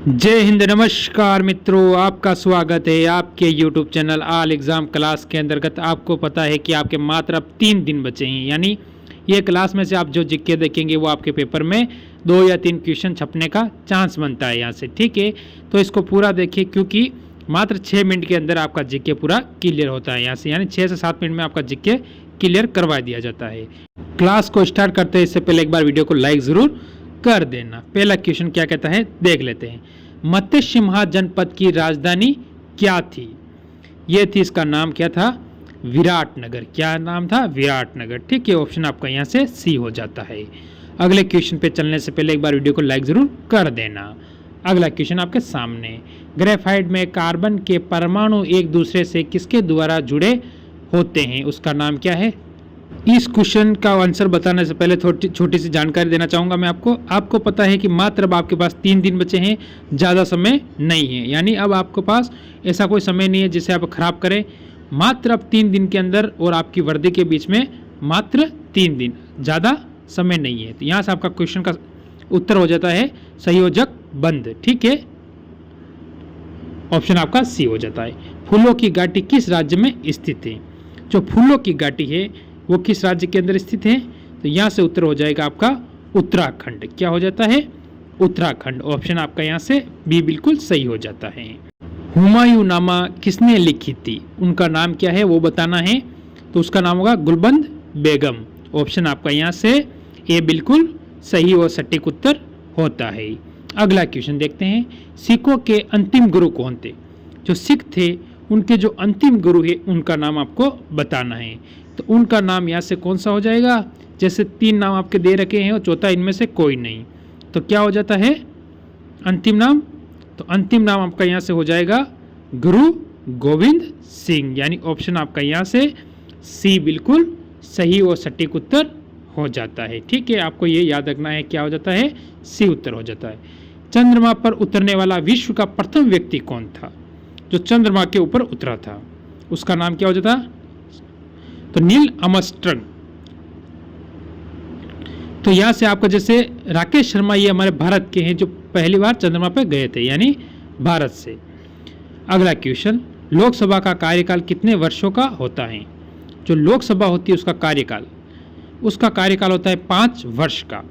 जय हिंद। नमस्कार मित्रों, आपका स्वागत है आपके YouTube channel all exam class के अंतर्गत। आपको पता है कि आपके मात्र अब 3 दिन बचे हैं, यानी ये क्लास में से आप जो जीके देखेंगे वो आपके पेपर में 2 या 3 क्वेश्चन छपने का चांस बनता है यहाँ से। ठीक है, तो इसको पूरा देखिए क्योंकि मात्र 6 मिनट के अंदर आपका जीके पूरा क्लियर होता है यहाँ से, यानी 6 से 7 मिनट में आपका जीके क्लियर करवा दिया जाता है। क्लास को स्टार्ट करते हैं इससे पहले एक बार वीडियो को लाइक ज़रूर कर देना। पहला क्वेश्चन क्या कहता है देख लेते हैं। मत्स्यसिंहा जनपद की राजधानी क्या थी? ये थी, इसका नाम क्या था? विराटनगर। क्या नाम था? विराटनगर। ठीक है, ऑप्शन आपका यहाँ से सी हो जाता है। अगले क्वेश्चन पे चलने से पहले एक बार वीडियो को लाइक जरूर कर देना। अगला क्वेश्चन आपके सामने। ग्रेफाइट में कार्बन के परमाणु एक दूसरे से किसके द्वारा जुड़े होते हैं? उसका नाम क्या है? इस क्वेश्चन का आंसर बताने से पहले छोटी सी जानकारी देना चाहूँगा मैं आपको पता है कि मात्र अब आपके पास 3 दिन बचे हैं, ज़्यादा समय नहीं है। यानी अब आपके पास ऐसा कोई समय नहीं है जिसे आप खराब करें। मात्र अब 3 दिन के अंदर और आपकी वर्दी के बीच में मात्र 3 दिन, ज़्यादा समय नहीं है। तो यहाँ से आपका क्वेश्चन का उत्तर हो जाता है संयोजक बंध। ठीक है, ऑप्शन आपका सी हो जाता है। फूलों की घाटी किस राज्य में स्थित है? जो फूलों की घाटी है वो किस राज्य के अंदर स्थित है? तो यहाँ से उत्तर हो जाएगा आपका उत्तराखंड। क्या हो जाता है? उत्तराखंड। ऑप्शन आपका यहाँ से बी बिल्कुल सही हो जाता है। हुमायूंनामा किसने लिखी थी? उनका नाम क्या है वो बताना है। तो उसका नाम होगा गुलबंद बेगम। ऑप्शन आपका यहाँ से ए बिल्कुल सही और सटीक उत्तर होता है। अगला क्वेश्चन देखते हैं। सिखों के अंतिम गुरु कौन थे? जो सिख थे उनके जो अंतिम गुरु है उनका नाम आपको बताना है। तो उनका नाम यहाँ से कौन सा हो जाएगा? जैसे 3 नाम आपके दे रखे हैं और चौथा इनमें से कोई नहीं, तो क्या हो जाता है अंतिम नाम? तो अंतिम नाम आपका यहाँ से हो जाएगा गुरु गोविंद सिंह। यानी ऑप्शन आपका यहाँ से सी बिल्कुल सही और सटीक उत्तर हो जाता है। ठीक है, आपको ये याद रखना है क्या हो जाता है? सी उत्तर हो जाता है। चंद्रमा पर उतरने वाला विश्व का प्रथम व्यक्ति कौन था? जो चंद्रमा के ऊपर उतरा था उसका नाम क्या हो जाता? तो नील आर्मस्ट्रांग। तो यहां से आपका जैसे राकेश शर्मा ये हमारे भारत के हैं जो पहली बार चंद्रमा पर गए थे, यानी भारत से। अगला क्वेश्चन। लोकसभा का कार्यकाल कितने वर्षों का होता है? जो लोकसभा होती है उसका कार्यकाल होता है 5 वर्ष का।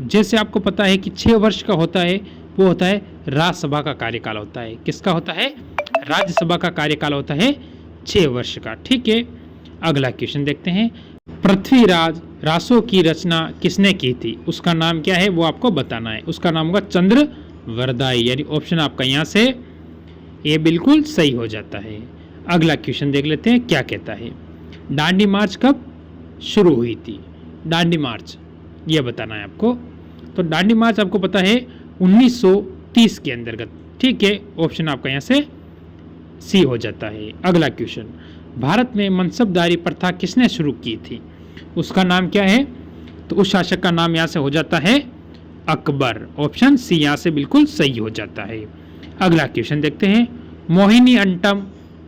जैसे आपको पता है कि 6 वर्ष का होता है वो होता है राज्यसभा का कार्यकाल होता है। किसका होता है? राज्यसभा का कार्यकाल होता है 6 वर्ष का। ठीक है, अगला क्वेश्चन देखते हैं। पृथ्वीराज रासो की रचना किसने की थी? उसका नाम क्या है वो आपको बताना है। उसका नाम होगा चंद्रवरदाई। यानी ऑप्शन आपका यहाँ से ए बिल्कुल सही हो जाता है। अगला क्वेश्चन देख लेते हैं क्या कहता है। दांडी मार्च कब शुरू हुई थी? दांडी मार्च ये बताना है आपको। तो दांडी मार्च आपको पता है 1930 के अंतर्गत। ठीक है, ऑप्शन आपका यहाँ से सी हो जाता है। अगला क्वेश्चन। भारत में मनसबदारी प्रथा किसने शुरू की थी? उसका नाम क्या है? तो उस शासक का नाम यहाँ से हो जाता है अकबर। ऑप्शन सी यहाँ से बिल्कुल सही हो जाता है। अगला क्वेश्चन देखते हैं। मोहिनी अट्टम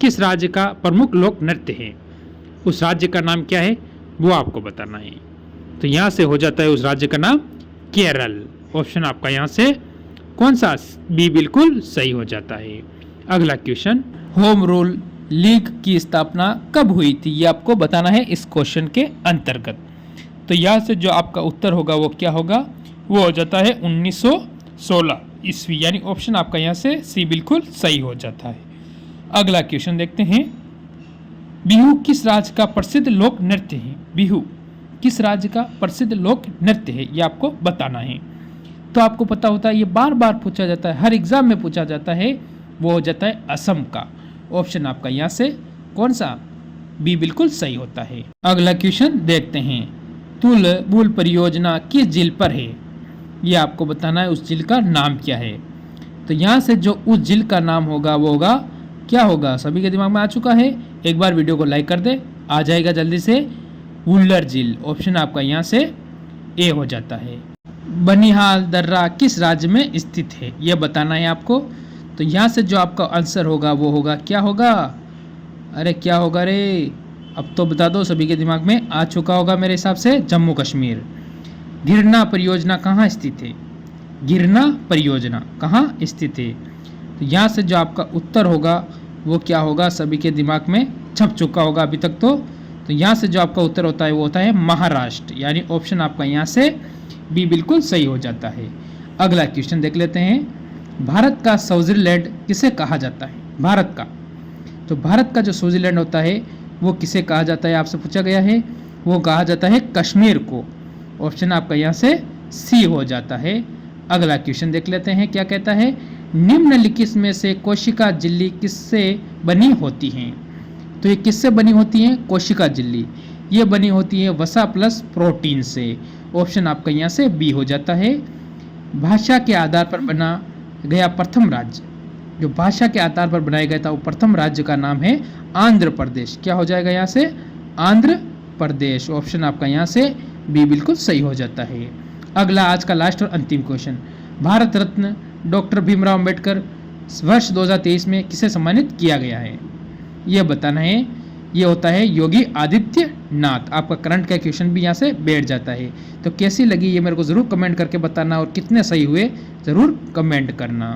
किस राज्य का प्रमुख लोक नृत्य है? उस राज्य का नाम क्या है वो आपको बताना है। तो यहाँ से हो जाता है उस राज्य का नाम केरल। ऑप्शन आपका यहाँ से कौन सा? बी बिल्कुल सही हो जाता है। अगला क्वेश्चन। होम रूल लीग की स्थापना कब हुई थी? ये आपको बताना है इस क्वेश्चन के अंतर्गत। तो यहाँ से जो आपका उत्तर होगा वो क्या होगा? वो हो जाता है 1916 ईस्वी। यानी ऑप्शन आपका यहाँ से सी बिल्कुल सही हो जाता है। अगला क्वेश्चन देखते हैं। बिहू किस राज्य का प्रसिद्ध लोक नृत्य है? बिहू किस राज्य का प्रसिद्ध लोक नृत्य है ये आपको बताना है। तो आपको पता होता है ये बार बार पूछा जाता है, हर एग्जाम में पूछा जाता है। वो हो जाता है असम का। ऑप्शन आपका यहाँ से कौन सा? बी बिल्कुल सही होता है। अगला क्वेश्चन देखते हैं। तुलबुल परियोजना किस झील पर है? ये आपको बताना है उस झील का नाम क्या है। तो यहाँ से जो उस झील का नाम होगा वो होगा क्या होगा? सभी के दिमाग में आ चुका है। एक बार वीडियो को लाइक कर दे, आ जाएगा जल्दी से। वुल्लर झील। ऑप्शन आपका यहाँ से ए हो जाता है। बनिहाल दर्रा किस राज्य में स्थित है? यह बताना है आपको। तो यहाँ से जो आपका आंसर होगा वो होगा क्या होगा? अरे क्या होगा रे? अब तो बता दो, सभी के दिमाग में आ चुका होगा मेरे हिसाब से। जम्मू कश्मीर। घिरना परियोजना कहाँ स्थित है? गिरना परियोजना कहाँ स्थित है? तो यहाँ से जो आपका उत्तर होगा वो क्या होगा, सभी के दिमाग में छप चुका होगा अभी तक तो यहाँ से जो आपका उत्तर होता है वो होता है महाराष्ट्र, यानी ऑप्शन आपका यहाँ से बी बिल्कुल सही हो जाता है। अगला क्वेश्चन देख लेते हैं, भारत का स्विट्जरलैंड किसे कहा जाता है? भारत का, तो भारत का जो स्विट्जरलैंड होता है वो किसे कहा जाता है आपसे पूछा गया है, वो कहा जाता है कश्मीर को। ऑप्शन आपका यहाँ से सी हो जाता है। अगला क्वेश्चन देख लेते हैं, क्या कहता है, निम्नलिखित में से कोशिका झिल्ली किससे बनी होती हैं? तो ये किससे बनी होती हैं? कोशिका झिल्ली ये बनी होती है वसा प्लस प्रोटीन से। ऑप्शन आपका यहाँ से बी हो जाता है। भाषा के आधार पर बना गया प्रथम राज्य, जो भाषा के आधार पर बनाया गया था वो प्रथम राज्य का नाम है आंध्र प्रदेश। क्या हो जाएगा यहाँ से? आंध्र प्रदेश। ऑप्शन आपका यहाँ से बी बिल्कुल सही हो जाता है। अगला आज का लास्ट और अंतिम क्वेश्चन, भारत रत्न डॉक्टर भीमराव अंबेडकर वर्ष 2023 में किसे सम्मानित किया गया है? यह बताना है। ये होता है योगी आदित्यनाथ। आपका करंट का क्वेश्चन भी यहाँ से बैठ जाता है। तो कैसी लगी ये मेरे को ज़रूर कमेंट करके बताना, और कितने सही हुए ज़रूर कमेंट करना।